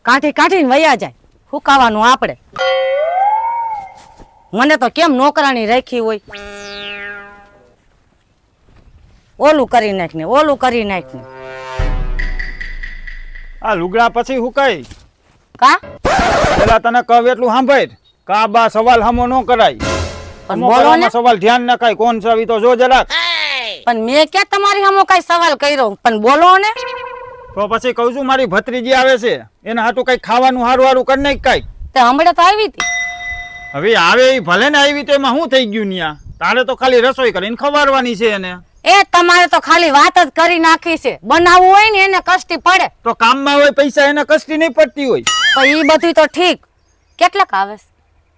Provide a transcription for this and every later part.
કાઢી કાઢીને વયા જાય. ફૂકાવાનું આપણે. મને તો કેમ નોકરાણી રાખી હોય. ઓલું કરી નાખ ને ઓલું કરી નાખ ને. આ લુગડા પછી હુકાય. કા પેલા તને કહું એટલું સાંભળ. કા બા સવાલ હમો ન કરાય. પણ બોલો ને. સવાલ ધ્યાન ન કાય કોણ છે તો જો જરાક. પણ મેં ક્યાં તમારી સામે કઈ સવાલ કર્યો? પણ બોલો ને. તો પછી કહું છું મારી ભત્રીજી આવે છે એના હાટું કઈ ખાવાનું હારું હારું કરી નાખ કાંઈક. તે હમણાં તો આવી હતી. હવે આવે એ ભલે ને આવી તો એમાં શું થઈ ગયું ન્યા? તારે તો ખાલી રસોઈ કરીને ખવાડવાની છે એને. એ તમારે તો ખાલી વાત જ કરી નાખી છે. બનાવવું હોય ને એને કષ્ટી પડે. તો કામમાં હોય પૈસા એને કષ્ટી નહીં પડતી હોય. તો ઈ બધું તો ઠીક. કેટલાક આવે છે?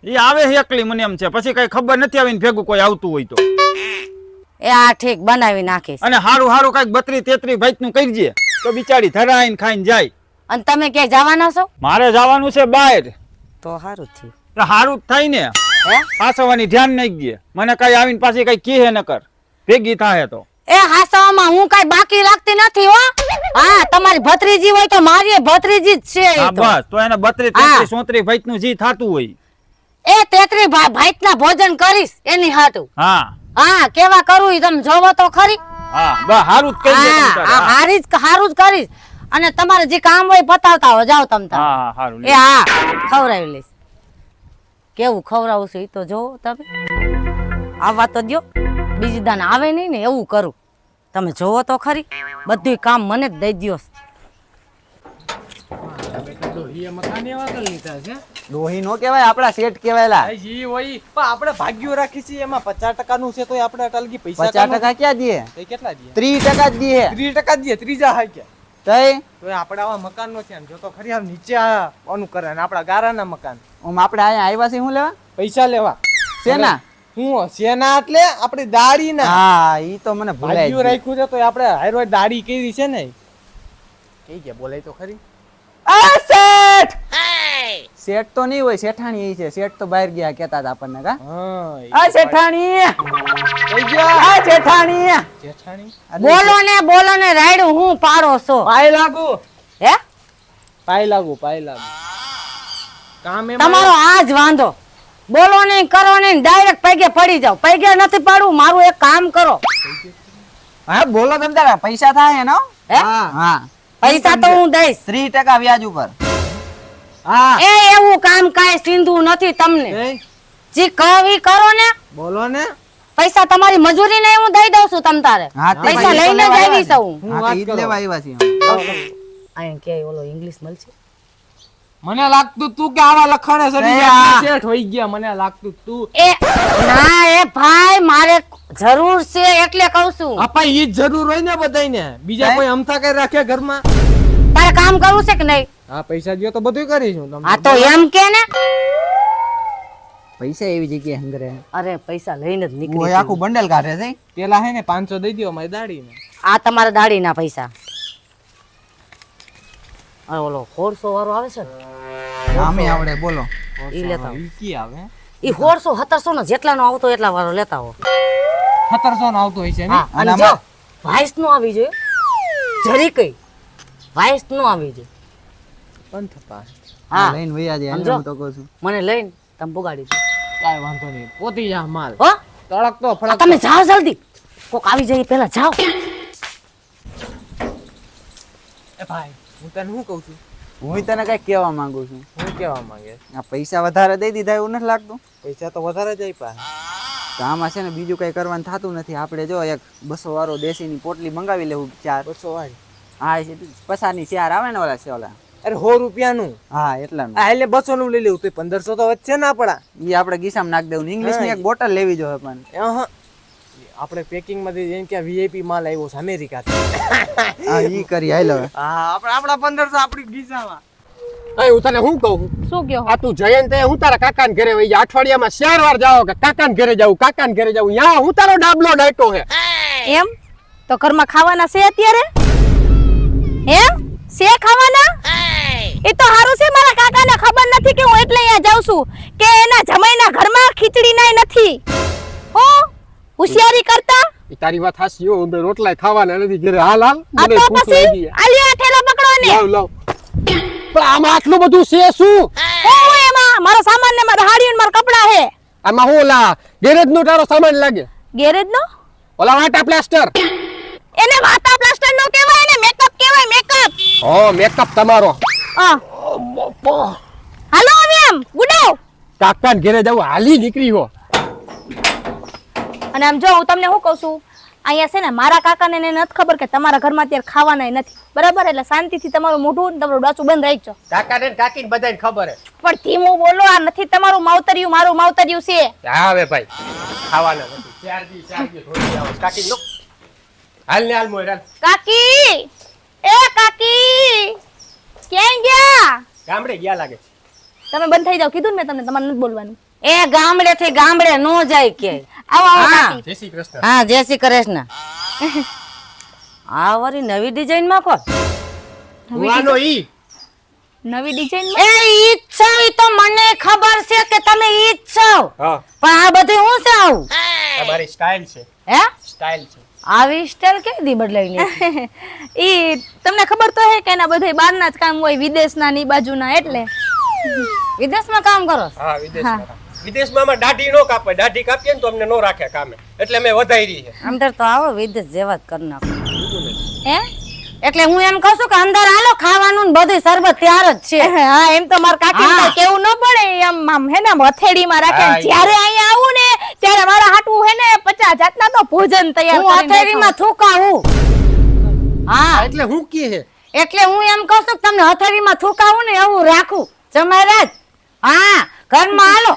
એ આવે છે એકલી મને એમ છે. પછી કઈ ખબર નથી આવીને ભેગું કોઈ આવતું હોય તો. એ આ ઠીક બનાવી નાખીશ. અને હારું હારું કઈક 32-33 ભાઈ નું કરજે તો બિચારી ધરાઈને ખાઈને જાય. અને તમે ક્યાંય જવાના છો? મારે જવાનું છે બહાર. તો સારું થયું. તો હારું જ થાય ને. હે પાછવાની ધ્યાન નહીં દે. મને કઈ આવીને પાછી કઈ કહે ન કર. ભેગી થાય તો. એ હાસવામાં હું કઈ બાકી રાખતી નથી હો. હા તમારી ભત્રીજી હોય તો મારી ભત્રીજી જ છે. હા બસ તો એને 32-33 ભાઈ નું જી થાતું હોય. એ 33 ભાઈટ ના ભોજન કરીશ એની હાટું. હા હા કેવા કરું ઈ તમે જોવો તો ખરી. હા બસ હારું જ કહી દે તમ તારે. હારું જ કરીશ. અને તમારે જે કામ હોય પતાવતા હો જાવ તમ તાર. હા હારું. એ હા ખવડાવી લઈશ. કેવું ખવડાવું છે ઈ તો જોવો તમે. આવવા તો દ્યો. બીજી દાન આવે નહીં ને એવું કરું. તમે જોવો તો ખરી. બધું કામ મને જ દઈ દ્યો. ડોહી નો કેવાય આપડા શેઠ કેવાયલા. જી હોય પણ આપણે ભાગ્યો રાખી છે એમાં 50% નું છે તો આપણે અટલગી પૈસા 50% ક્યાં દે? એ કેટલા દે? 30% જ દે. 30% દે. ત્રીજા હા કે તઈ તો આપણે આવા મકાન નો છે જો તો ખરી આમ નીચે ઓનું કરે ને આપડા ગારાના મકાન ઓમ આપણે આયા આવ્યા છે હું લેવા? પૈસા લેવા શેના? હું સેના એટલે આપણી દાડી ના. હા ઈ તો મને ભૂલાઈ ભાગ્યો ગયું. રાખ્યું છે તો આપણે હારો દાડી કેવી છે ને કઈ કે બોલાય તો ખરી. આ શેઠ! શેઠ તો નહીં હોય, શેઠાણી ઈ છે. શેઠ તો બહાર ગયા કેતા હતા આપણને કા? હા આ શેઠાણી! કઈ ગયા આ શેઠાણી! જેઠાણી બોલો ને રાયડું હું પાડો છો. પાય લાગુ હે પાય લાગુ કામ એમ તમારો આ જ વાંધો. બોલો નહીં કરો નહીં ડાયરેક્ટ પૈગે પડી જાવ. પૈગે નથી પાડવું. મારું એક કામ કરો. હા બોલો તમ તારા પૈસા થાય એનો? હે? હા પૈસા તો હું દઈશ. 30% વ્યાજ ઉપર. હા એ એવું કામ કાંઈ સિંધુ નથી તમને. એ જી કવી કરો ને. બોલો ને પૈસા તમારી મજૂરી ને હું દઈ દઉં છું તમ તારે. હા, તે પૈસા લઈને જ આવી છું. હું હા, વાત તો ઈ જ કરું. લેવા આવ્યા છીએ. અહીં કે ઓલો ઇંગ્લિશ મળશે. મને લાગતું તું કે આવા લખાણે સડી એ ગયા આ. શેઠ હોઈ ગયા. મને લાગતું તું એ ના એ ભાઈ મારે જરૂર છે એટલે કહું છું. આપા ઈ જ જરૂર હોય ને બધાયને. બીજા કોઈ અમથા કરી રાખે ઘરમાં. તારે કામ કરવું છે કે નહીં? હા પૈસા દ્યો તો બધું કરીશું તમને. હા તો એમ કે ને. પૈસા એવી જગ્યાએ હંગરે. અરે પૈસા લઈને જ ઓય નીકળી. આખું બંડલ કાઢે છે. પેલા હે ને 500 દઈ દ્યો મારી દાડીને. આ તમારા દાડીના પૈસા. આ ઓલો 400 વાળો આવે છે ને આમે આવડે બોલો. ઈ લેતા આવો. ઈ કી આવે ઈ 400 1700 નો જેટલાનો આવતો એટલા વાળો લેતા હો. 1700 નો આવતો હોય છે ને. હા અને અને જો આમાં- વાઇસ નો આવી જોઈએ. જરી કઈ વાઇસ નો આવી જોઈએ. પંથ પાસે હા લઈને વયા જાય સમજો. હું તો કહું છું. મને લઈને તમે પુગાડી દો. કાઈ વાંધો નહીં. પોતી જા માલ. હો તળક તો આ ફળક. તમે જાઓ જલ્દી. કોક આવી જાય પહેલા જાઓ. એ ભાઈ હું તને શું કહું છું? હું તને કઈ કહેવા માંગુ છું. હું કેવા માંગે? આ પૈસા વધારે દઈ દીધા એવું નથી લાગતું? પૈસા તો વધારે જ આપ્યા. તો આમાં છે ને બીજું કઈ કરવાનું થતું નથી. આપણે જો એક 200 વાળો દેશીની પોટલી મંગાવી લેવું 4. 200 વાળી. હા એ પસારની 4 આવે ને ઓલા છે ઓલા. અરે 100 રૂપિયાનું. હા એટલાનું. આ એટલે 200 નું લઈ લેવું તો 1500 તો વચ્ચે ના પડા. ઈ આપણે ગીસામાં નાખ દેવું. ઇંગ્લિશ ની એક બોટલ લેવી જોઈએ પણ. આપણે પેકિંગ માંથી જેમ કે વીઆઈપી માલ આવ્યો છે અમેરિકા હા ઈ કરી હાલ હવે. હા આપણા 1500 આપણી ગીસામાં. એ હું તને શું કહું? શું કયો? આ તું જયંત હું તારા કાકાને ઘરે વઈ જા. અઠવાડિયામાં 4 વાર જાઓ કે કાકાને ઘરે જાઉં કાકાને ઘરે જાઉં. યા હું તારો ડાબલો ડાયટો હે. એમ તો ઘરમાં ખાવાના છે અત્યારે? એમ છે ખાવાના? એ તો હારું છે મારા કાકાને ખબર નથી કે હું એટલે અહીંયા જાઉં છું કે એના જમાઈના ઘરમાં ખીચડી નાય નથી. હો હોશિયારી કરતા. ઈ તારી વાત હાસી હો. બે રોટલા ખાવાના નથી ઘરે. હાલ હાલ આ મને તો ભૂખ પછી લાગી. આલિયા ઠેલો પકડો ને. લાવ લાવ. પણ આમાં આટલું બધું છે શું હું એમાં મારો સામાન ને મારા હાડી ને મારા કપડા હે આમાં હું ઓલા ગેરેજ નો તારો સામાન લાગે ગેરેજ નો ઓલા વાટા પ્લાસ્ટર એને વાતા પ્લાસ્ટર નો કહેવાય એને મેકઅપ કહેવાય મેકઅપ ઓ મેકઅપ તમારો હાલો હવે એમ ગુડાવ કાકાને ઘરે જવું હાલી નીકળી હો અને આમ જો હું તમને શું કહું છું અહીંયા છે ને મારા કાકાને ને નથી ખબર કે તમારા ઘરમાં અત્યારે ખાવાના નથી બરાબર એટલે શાંતિથી તમારું મોઢું ને તમારું ડાચું બંધ રાખજો કાકાને કાકીને બધાને ખબર હે પણ ધીમું બોલો આ નથી તમારું માવતરિયું મારું માવતરિયું છે હા હવે ભાઈ ખાવાના નથી 4 દી થોડી આવો કાકી નો હાલ ને હાલ મોય હાલ કાકી એ કાકી ક્યાં ગયા ગામડે ગયા લાગે તમે બંધ થઈ જાવ કીધું ને મેં તમને તમારે નથી બોલવાનું એ ગામડે થી ગામડે નો જાય કે આવો આવો હા. કાકી જય શ્રી કૃષ્ણ હા જય શ્રી કૃષ્ણ આ વરી નવી ડિઝાઇન માં કોણ હુવાનો ઈ નવી ડિઝાઇન એ ઈ જ છો ઈ તો મને ખબર છે કે તમે ઈ જ છો હા પણ આ બધું હું છે આવું તમારી સ્ટાઇલ છે હે સ્ટાઇલ છે આવી સ્ટાઈલ કે દી બદલાઈ લે ઈ તમને ખબર તો હે કે એના બધા બહારના જ કામ હોય વિદેશના ની બાજુના એટલે વિદેશમાં કામ કરો છો? હા વિદેશમાં આમાં દાઢી નો કાપે દાઢી કાપીએ ને તો અમને નો રાખે કામે એટલે મેં વધારી છે અંદર તો આવો વિદેશ જેવા જ કરી નાખો હે એટલે હું એમ કહું છું કે અંદર હાલો ખાવાનું ને બધું શરબત તૈયાર જ છે હા એમ તો મારા કાકી હા. કેવું ન પડે એમ આમ હે ને હથેળીમાં રાખે હા, જ્યારે અહીંયા આવું ને ત્યારે મારા હાટું હે ને 50 જાતના તો ભોજન તૈયાર હું કરીને હથેળીમાં થૂકાવું હા એટલે હું કે હે એટલે હું એમ કહું છું કે તમને હથેળીમાં થૂકાવું ને એવું રાખું જમારાજ હા ઘરમાં હાલો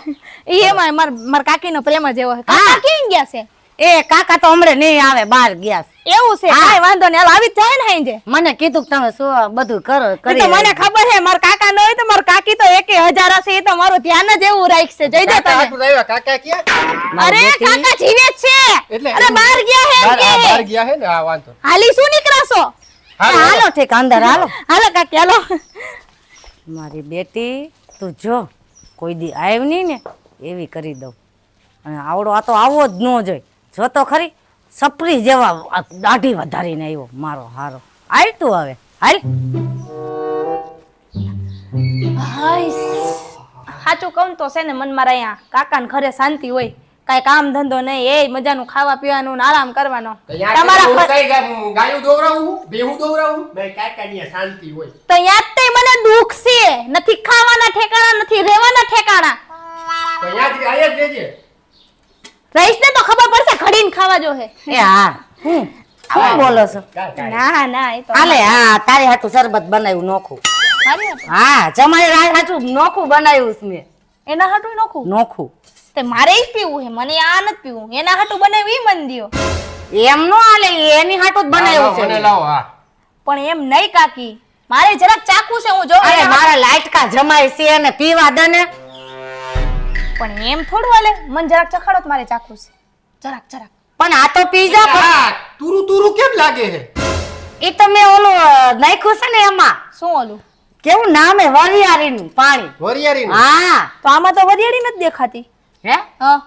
ઈ એમાં મારા કાકીનો પ્રેમ જ એવો છે હા. કાકા ક્યાં ગયા છે એ કાકા તો હમણે નહીં આવે બહાર ગયા છે. એવું છે હા. કાંઈ વાંધો નહીં હાલ આવી જ જાય ને હાંજે. મને કીધું કે તમે શું બધું કરો ઈ કરી તો મને ખબર છે મારા કાકા ન હોય તો મારા કાકી તો 1000 હશે એ તો મારું ધ્યાન જ એવું રાખશે જઈ દે કાકા તમે હાટું આવ્યા કાકા ક્યાં અરે કાકા જીવે જ છે એટલે અરે બહાર ગયા હે એમ કે. બહાર ગયા હે ને આ વાંધો હાલી શું નીકળાશો હાલો ઠીક અંદર હાલો હાલો કાકી હાલો મારી બેટી તું જો કોઈ દી આવ નહીં ને એવી કરી દઉં અને આવડો આ તો આવો જ ન જોઈ જો તો ખરી સપરી જેવા આ દાઢી વધારીને આવ્યો મારો હારો હાલ તું હવે હાલ સાચું કહું તો છે ને મન મારા અહીંયા કાકા ને ઘરે શાંતિ હોય કાઈ કામ ધંધો નહીં એ મજાનું ખાવા પીવાનું ને આરામ કરવાનો તમારા ગાયું દોવરાવું બેહું દોવરાવું બે કાકાની શાંતિ હોય તો યાદ તે મને દુખ છે નથી ખાવાના ઠેકાણા નથી રહેવાના ઠેકાણા તો યાદ આયા જ રહેજે રહીશ ને તો ખબર પડશે ઘડીને ખાવા જો હે એ હા શું બોલો છો ના ના એ તો હાલે હા તારી હાટું શરબત બનાવ્યું નોખું મારી વાત. હા જમાઈ રાત હાટું નોખું બનાવ્યું છે મેં એના હાટું નોખું નોખું તે મારે ઈ પીવું હે મને આ નથી પીવું એના હાટું બનાવ્યું ઈ મન દ્યો એમ નો હાલે એની હાટું જ બનાવ્યું છે મને મેં. લાવો હા પણ એમ નહીં કાકી મારે જરાક ચાખવું છે હું જો અરે મારા લાઈટકા જમાઈ છે અને પીવા દે ને પણ એમ થોડું હાલે મન જરાક ચખાડો તો મારે ચાખવું છે જરાક જરાક પણ આ તો પીઝા આ તુરુ તુરુ કેમ લાગે હે એ તો મેં ઓલું નાખ્યું છે ને એમાં શું ઓલું કેવું નામ હે વરિયાળીનું પાણી વરિયારી હા તો આમાં તો વરિયાળી નથી દેખાતી હે હા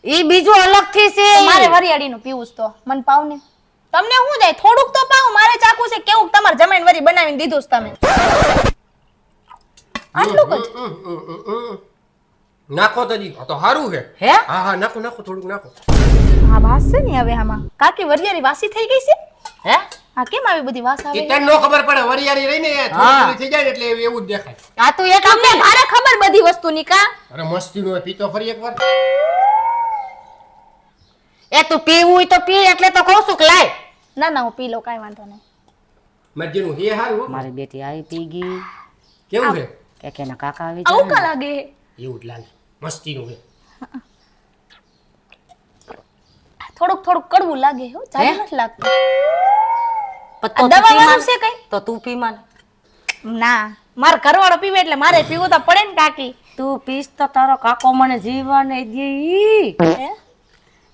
ઈ બીજું અલગ થી છે તો મારે વરિયાળીનું પીવું છે તો મન પાવ ને તમને શું જાય થોડુંક તો પાવ મારે ચાખવું છે કેવું તમારે જમાઈને વરી બનાવીને દીધું છે તમે આટલું જ નાખો તો જી આ તો સારું છે હે હા હા નાખો નાખો થોડુંક નાખો હા વાસ છે ને હવે આમાં કાકી વરિયાળી વાસી થઈ ગઈ છે હે હા કેમ આવી બધી વાસ આવે તને નો ખબર પડે વરિયારી રહીને થોડી થોડી થઈ જાય ને એટલે એવું જ દેખાય આ તું એક તમને ભારે ખબર બધી વસ્તુની કા અરે મસ્તી નો પીતો ફરી એકવાર એ તું પીવું હોય તો પી એટલે તો કહું છું કે લાય ના ના હું પી લઉં કાંઈ વાંધો નહીં મરજીનું હે હારું હો. મારી બેટી આવી પી ગઈ કેવું છે કે કેના કાકા આવી આવું કા જાય લાગે એવું જ લાગે મસ્તીનું છે થોડુંક થોડુંક કડવું લાગે હો હે? જાજુ નથી લાગતું તો આ તું દવા પી વાળું માન. છે કઈ તો તું પી માન ના માર ઘરવાળો પીવે એટલે મારે પીવું તો પડે ને કાકી તું પીસ તો તારો કાકો મને જીવવા નહીં દે ઈ. હે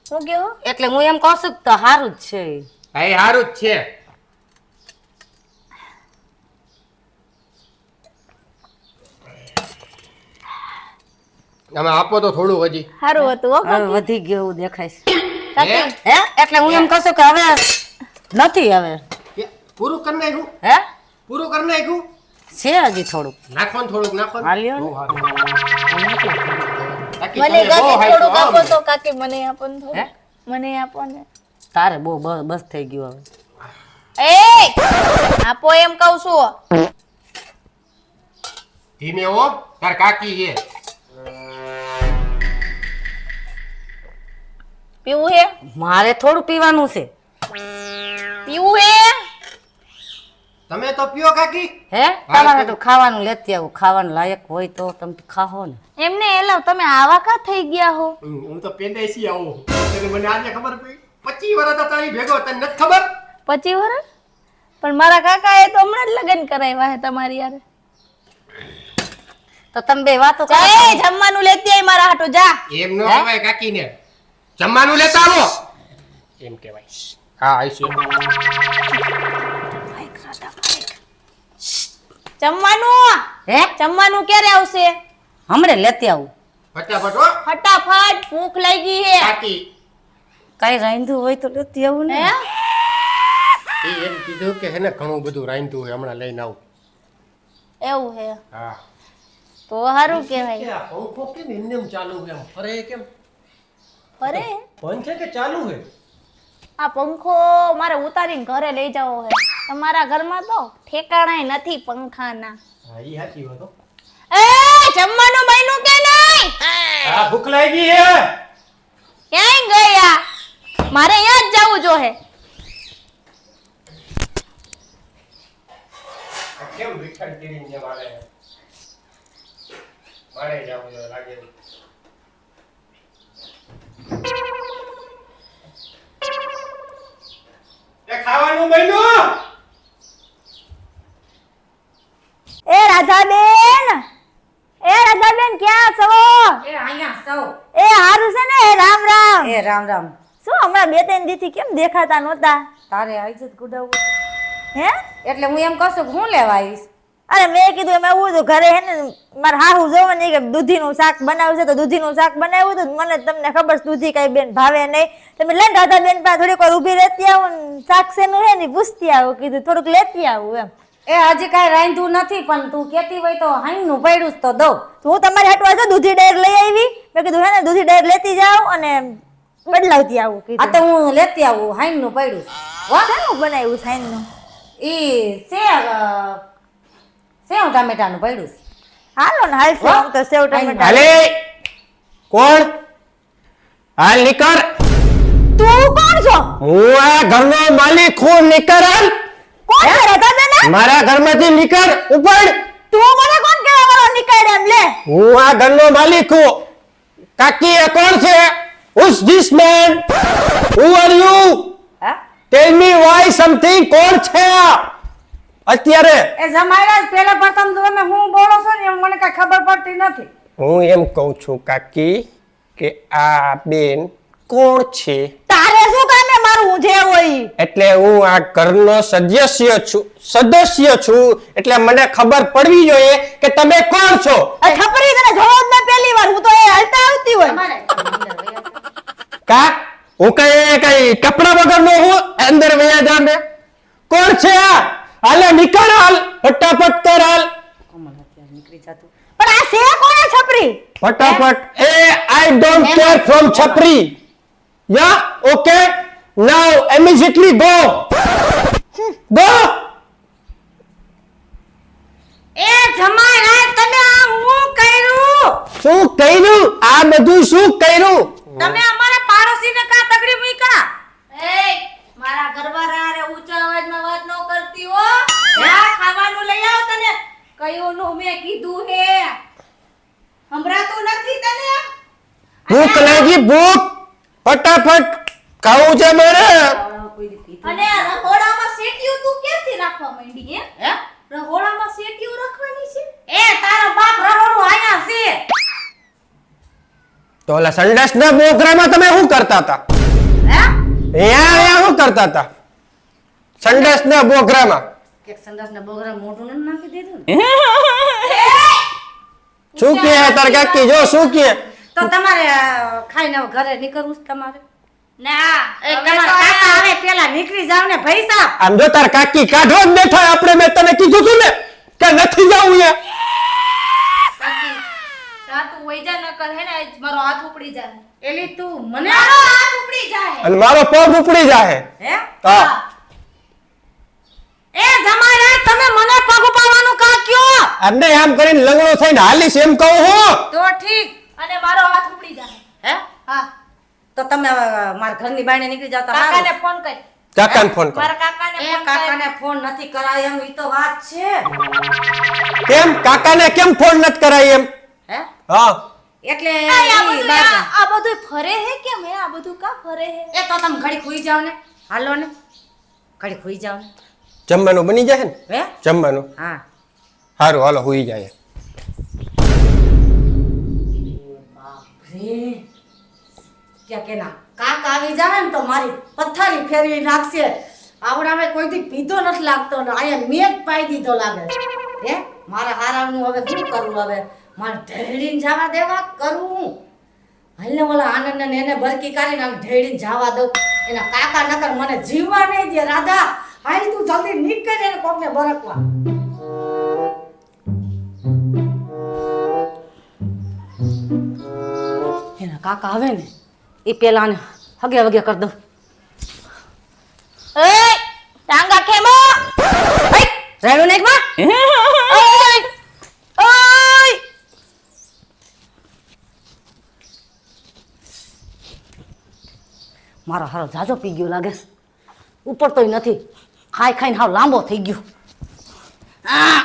શું કેવો એટલે હું એમ કહું છું કે તો સારું જ છે હા એ હારું જ છે આમાં આપો તો થોડું હજી સારું હતું હો હવે વધી ગયું એવું દેખાય છે કાકી હે એટલે હું એમ કહું છું કે હવે નથી હવે પૂરું કરી નાખ્યું હે પૂરું કરી નાખ્યું છે હજી થોડુંક નાખો ને થોડુંક નાખો ને. હાલ્યો ને. બહુ સારું. કાકી, મને તમે બહુ કાકી હાઈટ થોડુંક આવો આપો ને. તો કાકી મને આપો ને થોડું. હે? મને આપો ને. તારે બહુ બસ થઈ ગયું હવે. એ આપો એમ કહું છું. ધીમે હો, તાર કાકી છે. પીવું હે? મારે થોડું પીવાનું છે. પીવું હે? તમે તો પીઓ કાકી. હે તમારે તો ખાવાનું લેતી આવું. ખાવાનું લાયક હોય તો તમે ખાઓ ને. એમને એલો તમે આવા કા થઈ ગયા હો? હું તો પેદાઈશી આવું. એટલે મને આજે ખબર પડી 25 વર્ષ હતા તારી ભેગો, તને નથી ખબર? 25 વર્ષ? પણ મારા કાકાએ તો હમણાં જ લગ્ન કરાવ્યા હે તમારી યાર. તો તમે બે વાતો કરો. જા એ જમવાનું લેતી આય મારા હાટુ જા. એમ નો કહેવાય કાકીને. જમવાનું લેતા આવો એમ કહેવાય. હા આઈશું. જમવાનું હે જમવાનું ક્યારે આવશે? હમણે લેતી આવું. ફટાફટ હો ફટાફટ ભૂખ લાગી હે. કાકી. કઈ રાંધું હોય તો લેતી આવું ને. હે? એ એમ કીધું કે હેને ઘણું બધું રાંધ્યું છે, હમણાં લઈને આવું. એવું હે હા. તો સારું કહેવાય. આ પંખો કેમ એમને એમ ચાલુ છે? આમ ફરે કેમ? અરે બંધ છે કે ચાલુ છે? આ પંખો મારે ઉતારીને ઘરે લઈ જવો હે. તમારા ઘરમાં તો ઠેકાણાય નથી પંખાના. હા ઈ સાચી વાત હો. એ જમવાનું બન્યું કે નહીં? આ ભૂખ લાગી છે. ક્યાંય ગયા? મારે અહીંયા જ જવું જો હે. આ કેમ વિખર કરીને જે મારે જાવું છે લાગે છે. એ ખાવાનું બન્યું? એ રાધાબેન ક્યાં છો? એ અહીંયા સૌ. એ હારું છે ને? રામ રામ. એ રામ રામ. શું હમણાં 2-3 દીથી કેમ દેખાતા નહોતા? તારે આવી જ ગુડાવું. હે? એટલે હું એમ કહું છું કે હું લેવા આવીશ. અરે મેં કીધું એમ એવું હતું ઘરે હે ને મારા હાહુ જોવે ને કે દૂધીનું શાક બનાવ્યું છે તો દૂધીનું શાક બનાવ્યું હતું. મને તમને ખબર છે દૂધી કઈ બેન ભાવે નહીં. તમે લઈને રાધાબેન પાસે થોડીક વાર ઊભી રહેતી આવું ને શાક શેનું હે ને પૂછતી આવું. કીધું થોડુંક લેતી આવું એમ. એ હજી કાંઈ રાંધ્યું નથી પણ તું કેતી હોય તો હાઈનું પડ્યું જ તો દઉં. તો હું તમારી હાટવા છે દૂધી ડાયર લઈ આવી. મેં કીધું હે ને દૂધી ડાયર લેતી જાઉં અને બદલાવતી આવું. આ કીધું તો હું લેતી આવું હાઈનું પડ્યું છે. વાહ શેનું બનાવ્યું સાઈનનું? ઈ સેવ ટામેટાનું પડ્યું છે. હાલો ને હાલ આમ તો સેવ ટમેટા. હાલે કોણ? હાલ નીકળ. તું કોણ છો? હું આ ઘરનો માલિક હું. નીકળ હાલ. કોણ છે રાધાબેન? મારા ઘરમાંથી નીકળ. ઉપર. તું મને કોણ કહેવા વાળો નીકળ એમ લે? હું આ ઘરનો માલિક હું. કાકી એ કોણ છે? Who's this man? Who are you? હા Tell me why something. કોણ છે આ? અત્યારે એ જમાઈરા જ પહેલા પ્રથમ તો તમે હું બોલો છો ને એમ મને કઈ ખબર પડતી નથી. હું એમ કહું છું કાકી કે આ બેન કોણ છે? તારે શું કામે મારું હું જે હોય ઈ? એટલે હું આ ઘરનો સદસ્ય છું એટલે મને ખબર પડવી જોઈએ કે તમે કોણ છો. આ છપરી તને જોવો જ ના પહેલી વાર. હું તો એ હાલતા આવતી હોય. કા હું કઈ કપડા વગરનો હું અંદર વયા જા ને. કોણ છે આ? હાલે નીકળ હાલ. ફટાફટ કર હાલ. નીકળી જતું. પણ આ છે કોણે છપરી? ફટાફટ. એ આઈ ડોન્ટ કેર ફ્રોમ છપરી. Yeah okay now immediately go. એ જમાઈરા તમે આ હું કર્યું? શું કર્યું? આ બધું શું કર્યું? તમે અમારા પાડોશીને કા તગડી મૂક્યા? એ મારા ઘરવાળા હારે ઊંચા અવાજમાં વાત ન કરતી હો. જા ખાવાનું લઈ આવ તને. કયું નું મેં કીધું હે? સંભળાતું નથી તને? ભૂખ લાગી ભૂખ. ફટાફટ ખાવું છે મારે. અને રહોડામાં સેટિયું તું ક્યાંથી રાખવા માંડી હે? હે? રહોડામાં સેટિયું રાખવાની છે? એ તારો બાપ રહોડું આયા છે. તો ઓલા સંડાસના બોકરામાં તમે શું કરતા હતા? હે? અહીંયા શું કરતા હતા? સંડાસના બોકરામાં કે સંડાસના બોગરા મોઢું ન નાખી દીધું ને? શું કહે તાર કાકી? જો શું કહે? તો તમારે ખાઈને હવે ઘરે નીકળવું છે તમારે? ના એ તમારા કાકા આવે પેલા નીકળી જાવ ને ભાઈ સાહેબ. આમ જો તાર કાકી કાઢવા જ બેઠા. આપણે મેં તને કીધું તું ને કે નથી જાવું યા જા તું વઈ જા નકર હે ને મારો હાથ ઉપડી જાય. એલી તું મને મારો હાથ ઉપડી જાય. અને મારો પગ ઉપડી જાય હે હા એ જમાઈ તમે મને પગ ઉપાડવાનું કા કયો અને આમ કરીને લંગડો થઈને હાલીશ એમ કહું હું તો ઠીક અને મારો હાથ ઉપડી જાય. હે હા તો તમે મારા ઘરની બહાર નીકળી જાવ તો કાકાને હારું. ફોન કર. કાકાને ફોન કર મારા કાકાને એ ફોન કર. કાકાને ફોન નથી કરાય એમ ઈ તો વાત છે કેમ કાકાને કેમ ફોન નથી કરાય એમ હે હા એટલે આ ઈ બધું બાર- આ બધું ફરે હે કેમ હે આ બધું કા ફરે હે? એ તો તમે ઘડી ખુઈ જાવ ને હાલો ને ઘડી ખુઈ જાવ ને જમવાનું બની જાય ને હે જમવાનું હા સારું હાલો હુઈ જાય રે ક્યાં કે ના કાક આવી જાય ને તો મારી પથ્થારી ફેરવી નાખશે આવડાવે કોઈથી પીધો નથી લાગતો ને આયા મેં જ પાઈ દીધો લાગે હે મારા હારાનું હવે શું કરવું હવે મારે ઢેડીને જવા દેવા કરવું હાલને ઓલા આનંદ ને એને બરકી કાઢીને આમ ઢેડીને જવા દઉં એના કાકા નકર મને જીવવા નહીં દે રાધા હાલ તું જલ્દી નીકળ એને કોકને બરકવા એના કાકા આવે ને એ પેલા ને હગે વગે કરી દઉં એ ટાંગા ખેમો. રેડું ને એકમાં ઓય ઓય મારો હારો જાજો પી ગયો લાગે છે ઉપર તોય નથી ખાઈ ખાઈને હાવ લાંબો થઈ ગયો આ